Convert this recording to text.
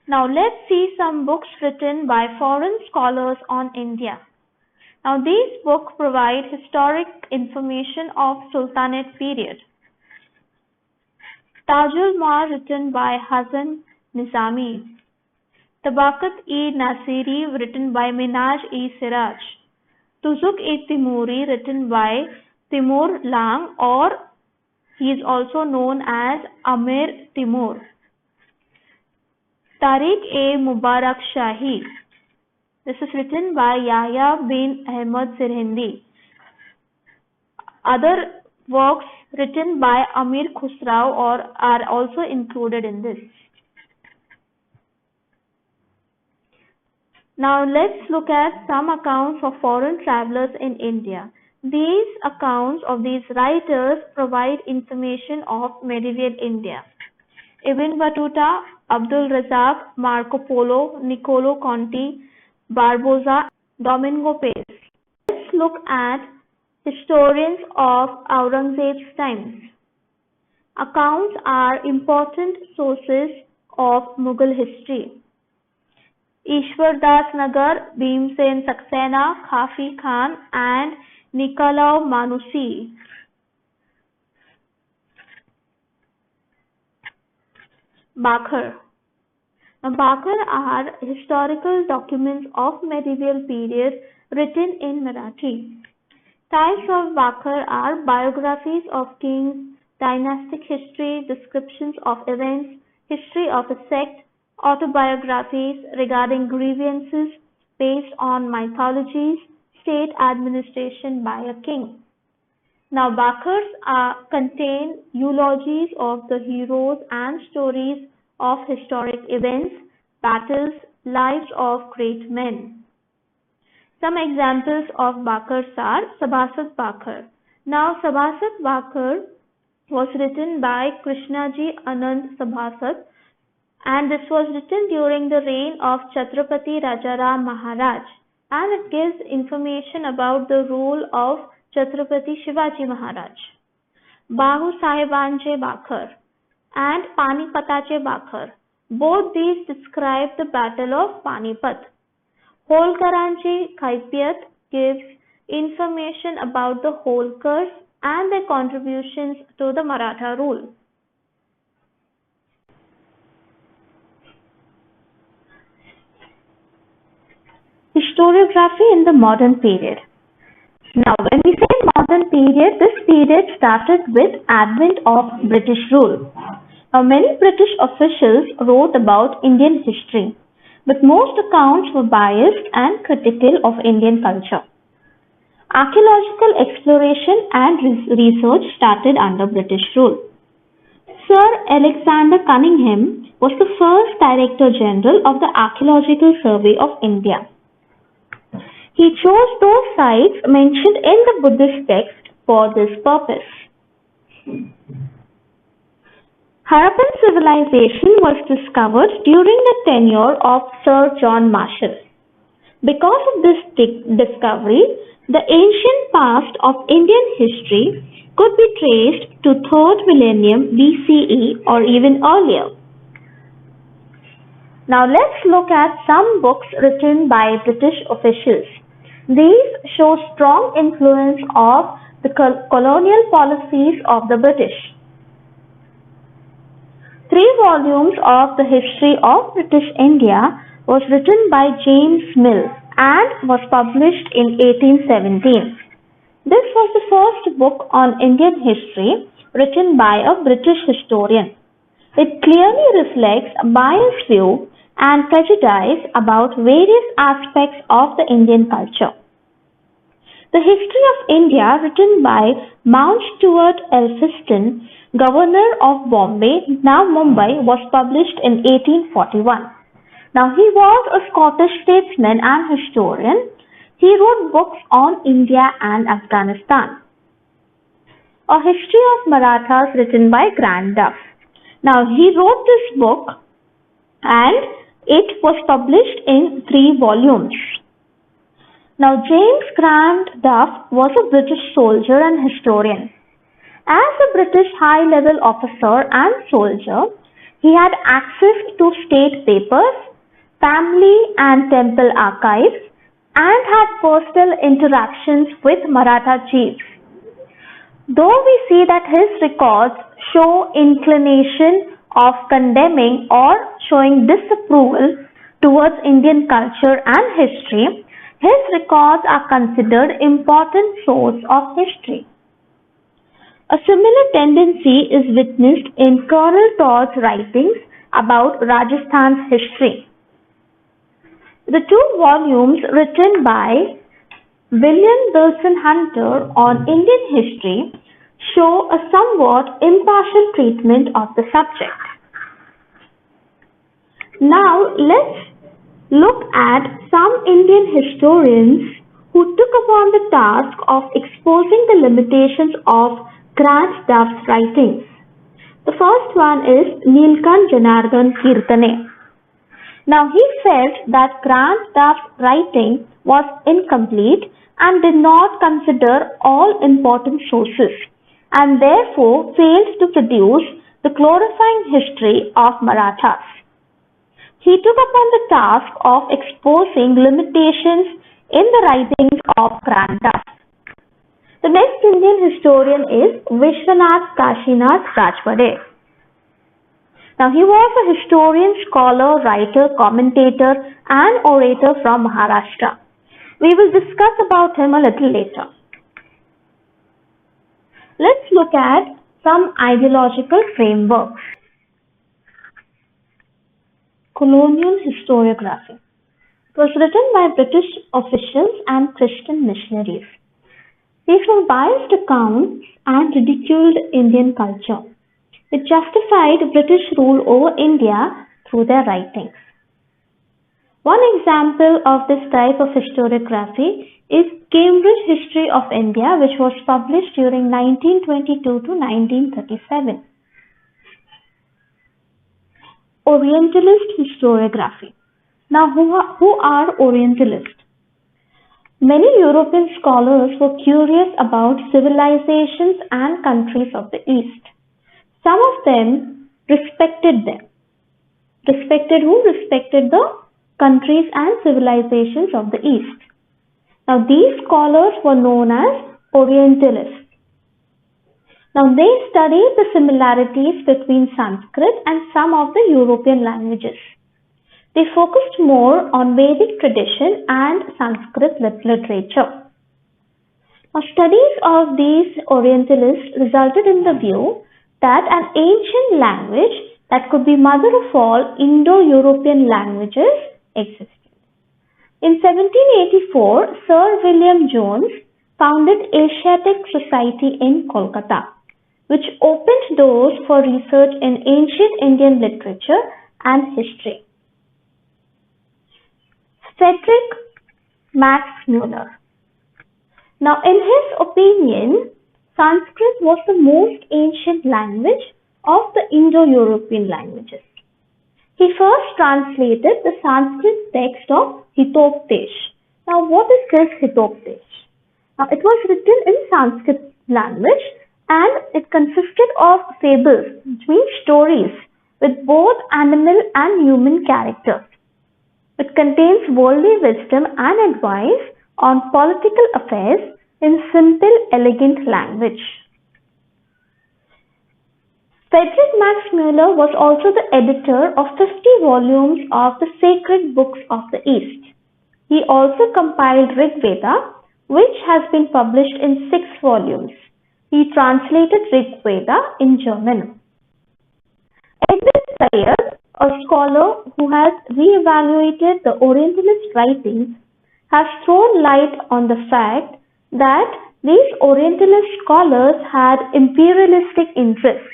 Now let's see some books written by foreign scholars on India. Now these books provide historic information of Sultanate period. Tajul Mar written by Hasan Nizami. Tabaqat-e-Nasiri written by Minhaj-e-Siraj. Tuzuk-e-Timuri written by Timur Lang, or he is also known as Amir Timur. Tariq-e-Mubarak Shahi. This is written by Yahya bin Ahmad Sirhindi. Other works written by Amir Khusrau are also included in this. Now let's look at some accounts of foreign travelers in India. These accounts of these writers provide information of medieval India. Ibn Battuta, Abdul Razak, Marco Polo, Niccolo Conti, Barboza, Domingo Pace. Let's look at historians of Aurangzeb's times. Accounts are important sources of Mughal history. Ishwar Das Nagar, Bhimsen Saxena, Khafi Khan, and Nicolau Manusi. Bakhar. Now, Bakhar are historical documents of medieval period written in Marathi. Types of Bakhar are biographies of kings, dynastic history, descriptions of events, history of a sect, autobiographies regarding grievances based on mythologies, state administration by a king. Now, Bakhars contain eulogies of the heroes and stories of historic events, battles, lives of great men. Some examples of Bakhars are Sabhasat Bakhar. Now, Sabhasat Bakhar was written by Krishnaji Anand Sabhasat, and this was written during the reign of Chhatrapati Rajaram Maharaj, and it gives information about the rule of Chhatrapati Shivaji Maharaj. Bahu Sahibanje Bakhar and Panipatache Bakhar. Both these describe the Battle of Panipat. Holkaranche Kaipiyat gives information about the Holkars and their contributions to the Maratha rule. Historiography in the modern period. Now, when we say modern period, this period started with advent of British rule. Now, many British officials wrote about Indian history, but most accounts were biased and critical of Indian culture. Archaeological exploration and research started under British rule. Sir Alexander Cunningham was the first Director General of the Archaeological Survey of India. He chose those sites mentioned in the Buddhist text for this purpose. Harappan civilization was discovered during the tenure of Sir John Marshall. Because of this discovery, the ancient past of Indian history could be traced to 3rd millennium BCE or even earlier. Now let's look at some books written by British officials. These show strong influence of the colonial policies of the British. 3 volumes of the history of British India was written by James Mill and was published in 1817. This was the first book on Indian history written by a British historian. It clearly reflects a biased view and prejudice about various aspects of the Indian culture. The History of India, written by Mount Stuart Elphiston, Governor of Bombay, now Mumbai, was published in 1841. Now, he was a Scottish statesman and historian. He wrote books on India and Afghanistan. A History of Marathas, written by Grant Duff. Now, he wrote this book and it was published in 3 volumes. Now, James Grant Duff was a British soldier and historian. As a British high-level officer and soldier, He had access to state papers, family and temple archives, and had personal interactions with Maratha chiefs. Though we see that his records show inclination of condemning or showing disapproval towards Indian culture and history, his records are considered important source of history. A similar tendency is witnessed in Colonel Todd's writings about Rajasthan's history. The two volumes written by William Wilson Hunter on Indian history show a somewhat impartial treatment of the subject. Now let's look at some Indian historians who took upon the task of exposing the limitations of Grant Duff's writings. The first one is Nilkant Janardhan Kirtane. Now he felt that Grant Duff's writing was incomplete and did not consider all important sources, and therefore failed to produce the glorifying history of Marathas. He took upon the task of exposing limitations in the writings of Grant Duff. The next Indian historian is Vishwanath Kashinath Rajbade. Now he was a historian, scholar, writer, commentator and orator from Maharashtra. We will discuss about him a little later. Let's look at some ideological frameworks. Colonial Historiography. It was written by British officials and Christian missionaries. These were biased accounts and ridiculed Indian culture. It justified British rule over India through their writings. One example of this type of historiography is Cambridge History of India, which was published during 1922 to 1937. Orientalist Historiography. Now, who are Orientalists? Many European scholars were curious about civilizations and countries of the East. Some of them respected them. Respected who? Respected the countries and civilizations of the East. Now, these scholars were known as Orientalists. Now, they studied the similarities between Sanskrit and some of the European languages. They focused more on Vedic tradition and Sanskrit literature. Now, studies of these Orientalists resulted in the view that an ancient language that could be mother of all Indo-European languages existed. In 1784, Sir William Jones founded Asiatic Society in Kolkata, which opened doors for research in ancient Indian literature and history. Frederick Max Muller. Now, in his opinion, Sanskrit was the most ancient language of the Indo-European languages. He first translated the Sanskrit text of Hitopdesh. Now, what is this Hitopdesh? Now, it was written in Sanskrit language and it consisted of fables, which means stories, with both animal and human characters. It contains worldly wisdom and advice on political affairs in simple, elegant language. Frederick Max Muller was also the editor of 50 volumes of the sacred books of the East. He also compiled Rig Veda, which has been published in 6 volumes. He translated Rig Veda in German. Edwin Sayers, a scholar who has re-evaluated the Orientalist writings, has thrown light on the fact that these Orientalist scholars had imperialistic interests